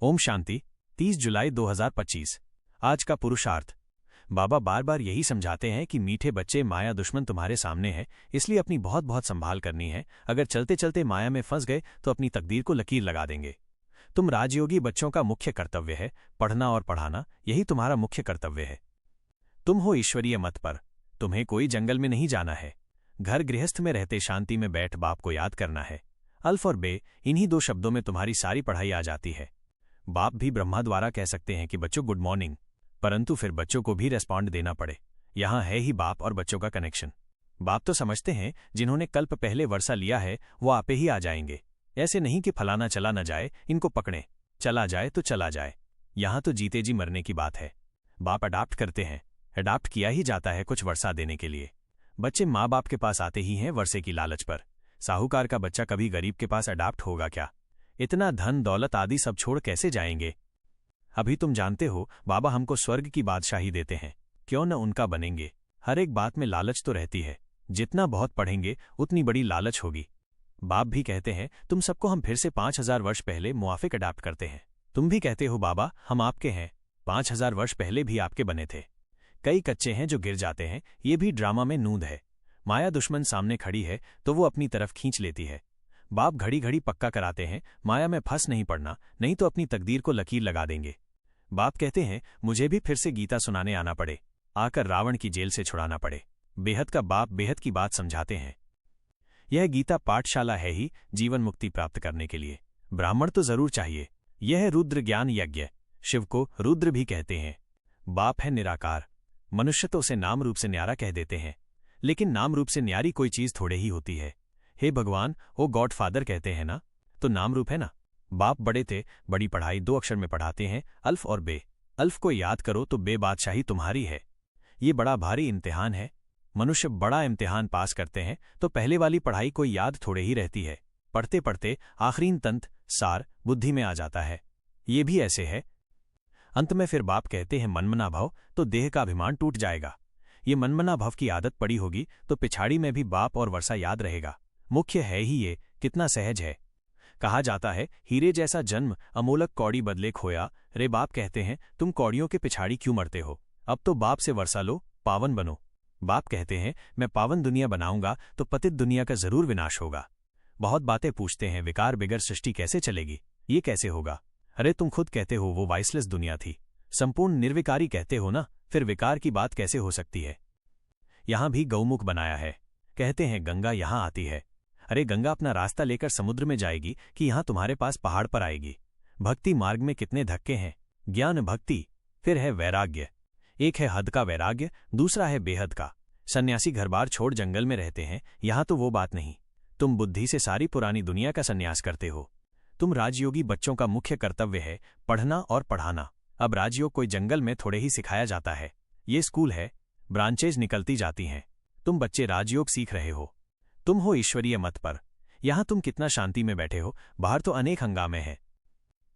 ओम शांति। 30 जुलाई 2025। आज का पुरुषार्थ। बाबा बार बार यही समझाते हैं कि मीठे बच्चे, माया दुश्मन तुम्हारे सामने है, इसलिए अपनी बहुत बहुत संभाल करनी है। अगर चलते चलते माया में फंस गए तो अपनी तकदीर को लकीर लगा देंगे। तुम राजयोगी बच्चों का मुख्य कर्तव्य है पढ़ना और पढ़ाना, यही तुम्हारा मुख्य कर्तव्य है। तुम हो ईश्वरीय मत पर, तुम्हें कोई जंगल में नहीं जाना है। घर गृहस्थ में रहते शांति में बैठ बाप को याद करना है। अल्फ और बे, इन्हीं दो शब्दों में तुम्हारी सारी पढ़ाई आ जाती है। बाप भी ब्रह्मा द्वारा कह सकते हैं कि बच्चों गुड मॉर्निंग, परंतु फिर बच्चों को भी रेस्पॉन्ड देना पड़े। यहां है ही बाप और बच्चों का कनेक्शन। बाप तो समझते हैं जिन्होंने कल्प पहले वर्षा लिया है वो आपे ही आ जाएंगे। ऐसे नहीं कि फलाना चला न जाए, इनको पकड़ें, चला जाए तो चला जाए। यहां तो जीते जी मरने की बात है। बाप अडाप्ट करते हैं, अडाप्ट किया ही जाता है कुछ वर्षा देने के लिए। बच्चे माँ बाप के पास आते ही हैं वर्षे की लालच पर। साहूकार का बच्चा कभी गरीब के पास अडाप्ट होगा क्या? इतना धन दौलत आदि सब छोड़ कैसे जाएंगे? अभी तुम जानते हो बाबा हमको स्वर्ग की बादशाही देते हैं, क्यों न उनका बनेंगे। हर एक बात में लालच तो रहती है, जितना बहुत पढ़ेंगे उतनी बड़ी लालच होगी। बाप भी कहते हैं तुम सबको हम फिर से 5000 वर्ष पहले मुआफिक अडाप्ट करते हैं। तुम भी कहते हो बाबा हम आपके हैं, 5000 वर्ष पहले भी आपके बने थे। कई कच्चे हैं जो गिर जाते हैं, ये भी ड्रामा में नूंद है। माया दुश्मन सामने खड़ी है तो वो अपनी तरफ खींच लेती है। बाप घड़ी घड़ी पक्का कराते हैं माया में फंस नहीं पड़ना, नहीं तो अपनी तकदीर को लकीर लगा देंगे। बाप कहते हैं मुझे भी फिर से गीता सुनाने आना पड़े, आकर रावण की जेल से छुड़ाना पड़े। बेहद का बाप बेहद की बात समझाते हैं। यह गीता पाठशाला है ही जीवन मुक्ति प्राप्त करने के लिए। ब्राह्मण तो जरूर चाहिए। यह है रुद्र ज्ञान यज्ञ। शिव को रुद्र भी कहते हैं। बाप है निराकार। मनुष्य तो उसे नाम रूप से न्यारा कह देते हैं, लेकिन नाम रूप से न्यारी कोई चीज थोड़े ही होती है। हे भगवान, ओ गॉड फादर कहते हैं ना, तो नाम रूप है ना। बाप बड़े थे, बड़ी पढ़ाई 2 अक्षर में पढ़ाते हैं, अल्फ और बे। अल्फ को याद करो तो बे बादशाही तुम्हारी है। ये बड़ा भारी इम्तिहान है। मनुष्य बड़ा इम्तिहान पास करते हैं तो पहले वाली पढ़ाई कोई याद थोड़े ही रहती है। पढ़ते पढ़ते आखिरी तंत्र सार बुद्धि में आ जाता है। ये भी ऐसे है। अंत में फिर बाप कहते हैं मनमना भव, तो देह का अभिमान टूट जाएगा। ये मनमना भव की आदत पड़ी होगी तो पिछाड़ी में भी बाप और वर्षा याद रहेगा। मुख्य है ही ये, कितना सहज है। कहा जाता है हीरे जैसा जन्म अमोलक कौड़ी बदले खोया। रे बाप कहते हैं तुम कौड़ियों के पिछाड़ी क्यों मरते हो? अब तो बाप से वर्षा लो, पावन बनो। बाप कहते हैं मैं पावन दुनिया बनाऊंगा तो पतित दुनिया का जरूर विनाश होगा। बहुत बातें पूछते हैं विकार बिगर सृष्टि कैसे चलेगी, ये कैसे होगा? अरे तुम खुद कहते हो वो वाइसलेस दुनिया थी, संपूर्ण निर्विकारी कहते हो ना, फिर विकार की बात कैसे हो सकती है? यहां भी गौमुख बनाया है। कहते हैं गंगा यहां आती है। अरे गंगा अपना रास्ता लेकर समुद्र में जाएगी कि यहां तुम्हारे पास पहाड़ पर आएगी? भक्ति मार्ग में कितने धक्के हैं। ज्ञान भक्ति, फिर है वैराग्य। एक है हद का वैराग्य, दूसरा है बेहद का। सन्यासी घर बार छोड़ जंगल में रहते हैं, यहां तो वो बात नहीं। तुम बुद्धि से सारी पुरानी दुनिया का संन्यास करते हो। तुम राजयोगी बच्चों का मुख्य कर्तव्य है पढ़ना और पढ़ाना। अब राजयोग कोई जंगल में थोड़े ही सिखाया जाता है, ये स्कूल है, ब्रांचेज निकलती जाती हैं। तुम बच्चे राजयोग सीख रहे हो। तुम हो ईश्वरीय मत पर। यहां तुम कितना शांति में बैठे हो, बाहर तो अनेक हंगामे हैं।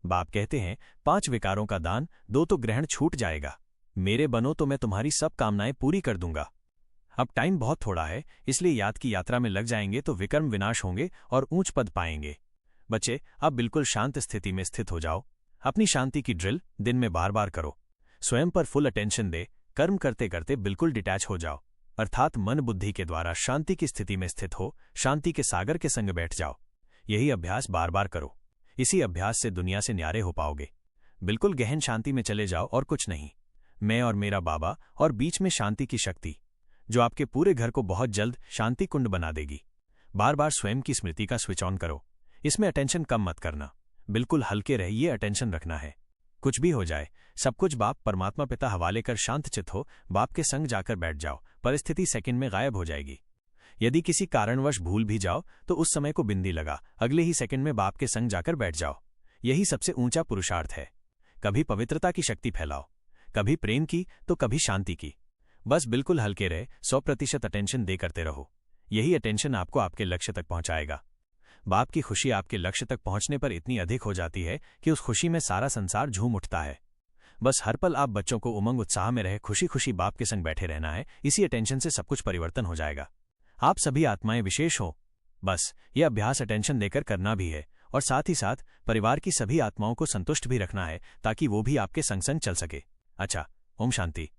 बाप कहते हैं 5 विकारों का दान, 2 तो ग्रहण छूट जाएगा। मेरे बनो तो मैं तुम्हारी सब कामनाएं पूरी कर दूंगा। अब टाइम बहुत थोड़ा है, इसलिए याद की यात्रा में लग जाएंगे तो विकर्म विनाश होंगे और ऊंच पद पाएंगे। बच्चे अब बिल्कुल शांत स्थिति में स्थित हो जाओ। अपनी शांति की ड्रिल दिन में बार बार करो। स्वयं पर फुल अटेंशन दे। कर्म करते करते बिल्कुल डिटैच हो जाओ, अर्थात मन बुद्धि के द्वारा शांति की स्थिति में स्थित हो। शांति के सागर के संग बैठ जाओ। यही अभ्यास बार बार करो। इसी अभ्यास से दुनिया से न्यारे हो पाओगे। बिल्कुल गहन शांति में चले जाओ और कुछ नहीं। मैं और मेरा बाबा और बीच में शांति की शक्ति, जो आपके पूरे घर को बहुत जल्द शांति कुंड बना देगी। बार बार स्वयं की स्मृति का स्विच ऑन करो। इसमें अटेंशन कम मत करना, बिल्कुल हल्के रहिए, अटेंशन रखना है। कुछ भी हो जाए, सब कुछ बाप परमात्मा पिता हवाले कर शांत चित हो। बाप के संग जाकर बैठ जाओ, परिस्थिति सेकंड में गायब हो जाएगी। यदि किसी कारणवश भूल भी जाओ तो उस समय को बिंदी लगा, अगले ही सेकंड में बाप के संग जाकर बैठ जाओ। यही सबसे ऊंचा पुरुषार्थ है। कभी पवित्रता की शक्ति फैलाओ, कभी प्रेम की तो कभी शांति की। बस बिल्कुल हल्के रहे, 100% अटेंशन दे करते रहो। यही अटेंशन आपको आपके लक्ष्य तक पहुंचाएगा। बाप की खुशी आपके लक्ष्य तक पहुंचने पर इतनी अधिक हो जाती है कि उस खुशी में सारा संसार झूम उठता है। बस हर पल आप बच्चों को उमंग उत्साह में रहे खुशी खुशी बाप के संग बैठे रहना है। इसी अटेंशन से सब कुछ परिवर्तन हो जाएगा। आप सभी आत्माएं विशेष हो। बस ये अभ्यास अटेंशन देकर करना भी है और साथ ही साथ परिवार की सभी आत्माओं को संतुष्ट भी रखना है ताकि वो भी आपके संग संग चल सके। अच्छा, ओम शांति।